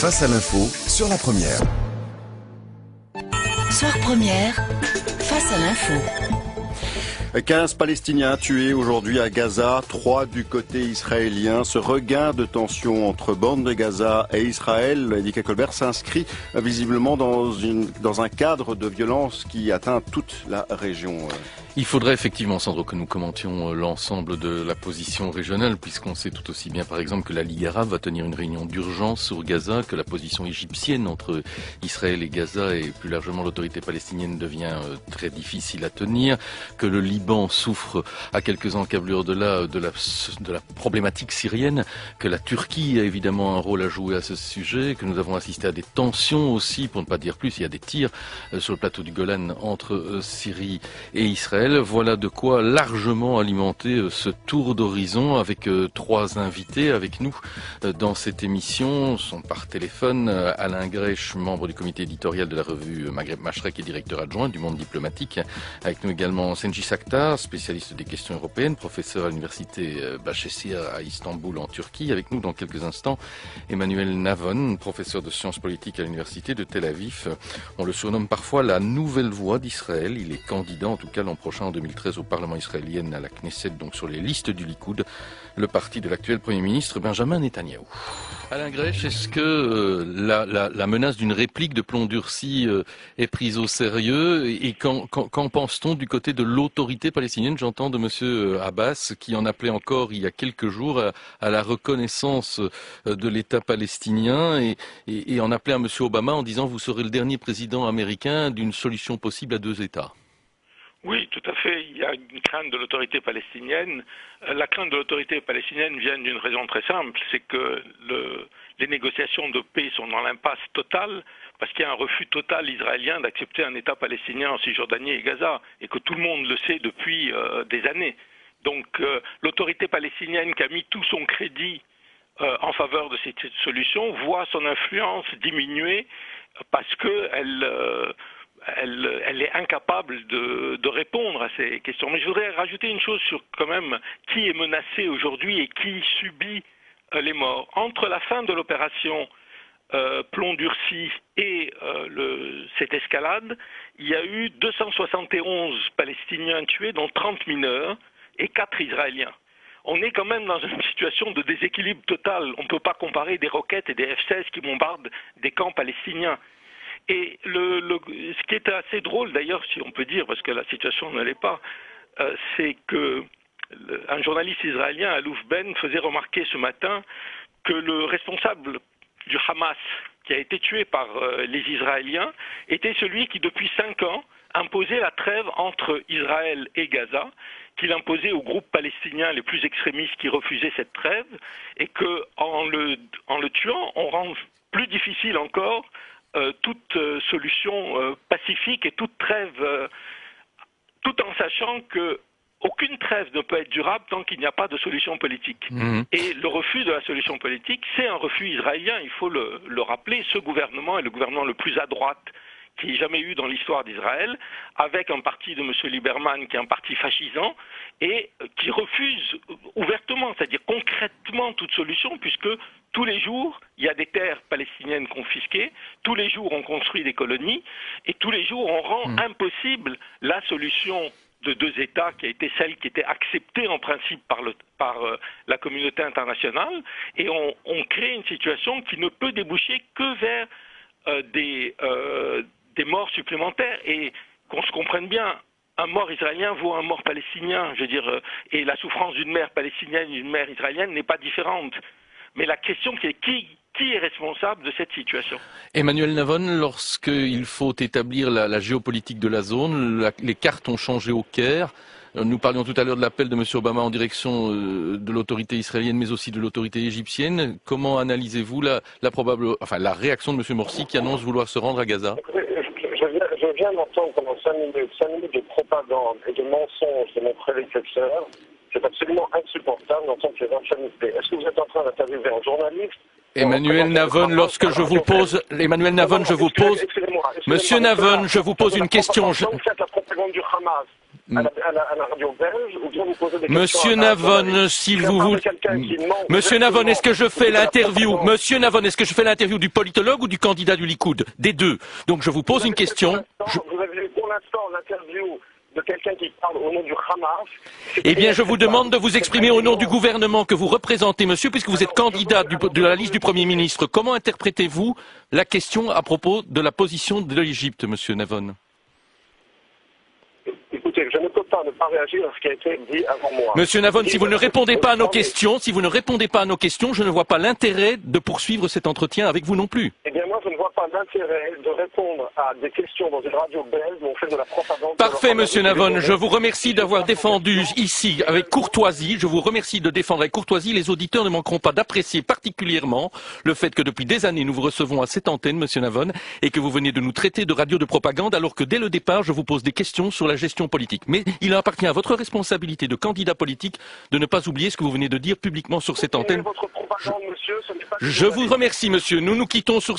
Face à l'info sur la première. Soir première, face à l'info. 15 Palestiniens tués aujourd'hui à Gaza, 3 du côté israélien. Ce regain de tension entre bande de Gaza et Israël, Edika Colbert, s'inscrit visiblement dans un cadre de violence qui atteint toute la région. Il faudrait effectivement, Sandro, que nous commentions l'ensemble de la position régionale, puisqu'on sait tout aussi bien, par exemple, que la Ligue arabe va tenir une réunion d'urgence sur Gaza, que la position égyptienne entre Israël et Gaza et plus largement l'autorité palestinienne devient très difficile à tenir, que le Liban souffre à quelques encablures de la problématique syrienne, que la Turquie a évidemment un rôle à jouer à ce sujet, que nous avons assisté à des tensions aussi, pour ne pas dire plus, il y a des tirs sur le plateau du Golan entre Syrie et Israël. Voilà de quoi largement alimenter ce tour d'horizon avec 3 invités avec nous dans cette émission. Sont par téléphone Alain Grech, membre du comité éditorial de la revue Maghreb Mashrek et directeur adjoint du Monde diplomatique. Avec nous également Senci Saktar, spécialiste des questions européennes, professeur à l'université Bahçeşehir à Istanbul en Turquie. Avec nous dans quelques instants Emmanuel Navon, professeur de sciences politiques à l'université de Tel Aviv. On le surnomme parfois la nouvelle voix d'Israël. Il est candidat en tout cas l'an prochain en 2013 au Parlement israélien à la Knesset, donc sur les listes du Likoud, le parti de l'actuel Premier ministre Benjamin Netanyahou. Alain Grech, est-ce que la menace d'une réplique de plomb durci est prise au sérieux et qu'en pense-t-on du côté de l'autorité palestinienne? J'entends de monsieur Abbas qui en appelait encore il y a quelques jours à la reconnaissance de l'État palestinien et en appelait à monsieur Obama en disant vous serez le dernier président américain d'une solution possible à 2 États. Oui, tout à fait. Il y a une crainte de l'autorité palestinienne. La crainte de l'autorité palestinienne vient d'une raison très simple, c'est que les négociations de paix sont dans l'impasse totale parce qu'il y a un refus total israélien d'accepter un État palestinien en Cisjordanie et Gaza, et que tout le monde le sait depuis des années. Donc l'autorité palestinienne qui a mis tout son crédit en faveur de cette solution voit son influence diminuer parce qu'elle est incapable de répondre à ces questions. Mais je voudrais rajouter une chose sur quand même qui est menacé aujourd'hui et qui subit les morts. Entre la fin de l'opération plomb durci et cette escalade, il y a eu 271 Palestiniens tués, dont 30 mineurs et 4 Israéliens. On est quand même dans une situation de déséquilibre total. On ne peut pas comparer des roquettes et des F-16 qui bombardent des camps palestiniens. Et ce qui est assez drôle d'ailleurs, si on peut dire, parce que la situation ne l'est pas, c'est que un journaliste israélien, Alouf Ben, faisait remarquer ce matin que le responsable du Hamas, qui a été tué par les Israéliens, était celui qui depuis 5 ans imposait la trêve entre Israël et Gaza, qu'il imposait aux groupes palestiniens les plus extrémistes qui refusaient cette trêve, et qu'en le tuant, on rend plus difficile encore toute solution pacifique et toute trêve, tout en sachant qu'aucune trêve ne peut être durable tant qu'il n'y a pas de solution politique. Et le refus de la solution politique, c'est un refus israélien, il faut le rappeler. Ce gouvernement est le gouvernement le plus à droite qu'il n'y ait jamais eu dans l'histoire d'Israël, avec un parti de M. Lieberman qui est un parti fascisant et qui refuse ouvertement, c'est-à-dire concrètement toute solution, puisque tous les jours, il y a des terres palestiniennes confisquées, tous les jours on construit des colonies, et tous les jours on rend impossible la solution de 2 États qui a été celle qui était acceptée en principe par la communauté internationale, et on crée une situation qui ne peut déboucher que vers des morts supplémentaires, et qu'on se comprenne bien, un mort israélien vaut un mort palestinien, je veux dire, et la souffrance d'une mère palestinienne et d'une mère israélienne n'est pas différente. Mais la question qui est qui est responsable de cette situation? Emmanuel Navon, lorsqu'il faut établir la géopolitique de la zone, les cartes ont changé au Caire. Nous parlions tout à l'heure de l'appel de M. Obama en direction de l'autorité israélienne, mais aussi de l'autorité égyptienne. Comment analysez-vous la réaction de M. Morsi qui annonce vouloir se rendre à Gaza? Je viens d'entendre pendant 5 minutes de propagande et de mensonges de mon prédécesseur. C'est absolument insupportable d'entendre ces infamités. Est-ce que vous êtes en train d'interviewer un journaliste? Emmanuel Navon, Monsieur Navon, je vous pose une question. La propagande du Hamas. à la radio belge, ou bien vous posez des questions Monsieur Navon, s'il vous voulez. Monsieur Navon, est-ce que je fais l'interview? Monsieur Navon, est-ce que je fais l'interview du politologue ou du candidat du Likoud? Des deux. Donc je vous pose une question. Vous avez eu pour l'instant l'interview de quelqu'un qui parle au nom du Hamas. Eh bien, je vous demande de vous exprimer au nom du gouvernement que vous représentez, monsieur, puisque vous êtes candidat de la liste du Premier ministre. Comment interprétez-vous la question à propos de la position de l'Égypte, monsieur Navon? Écoutez, je ne peux pas ne pas réagir à ce qui a été dit avant moi. Monsieur Navon, si vous ne répondez pas à nos questions, je ne vois pas l'intérêt de poursuivre cet entretien avec vous non plus. Eh bien, moi, je ne vois pas l'intérêt de répondre à des questions dans une radio belge où on fait de la propagande. Parfait, monsieur Navon. Je vous remercie d'avoir défendu ici avec courtoisie. Je vous remercie de défendre avec courtoisie. Les auditeurs ne manqueront pas d'apprécier particulièrement le fait que depuis des années, nous vous recevons à cette antenne, monsieur Navon, et que vous venez de nous traiter de radio de propagande, alors que dès le départ, je vous pose des questions sur la gestion politique. Mais il appartient à votre responsabilité de candidat politique de ne pas oublier ce que vous venez de dire publiquement sur cette antenne. Votre propagande, monsieur, ce n'est pas Je vous remercie, monsieur. Nous nous quittons sur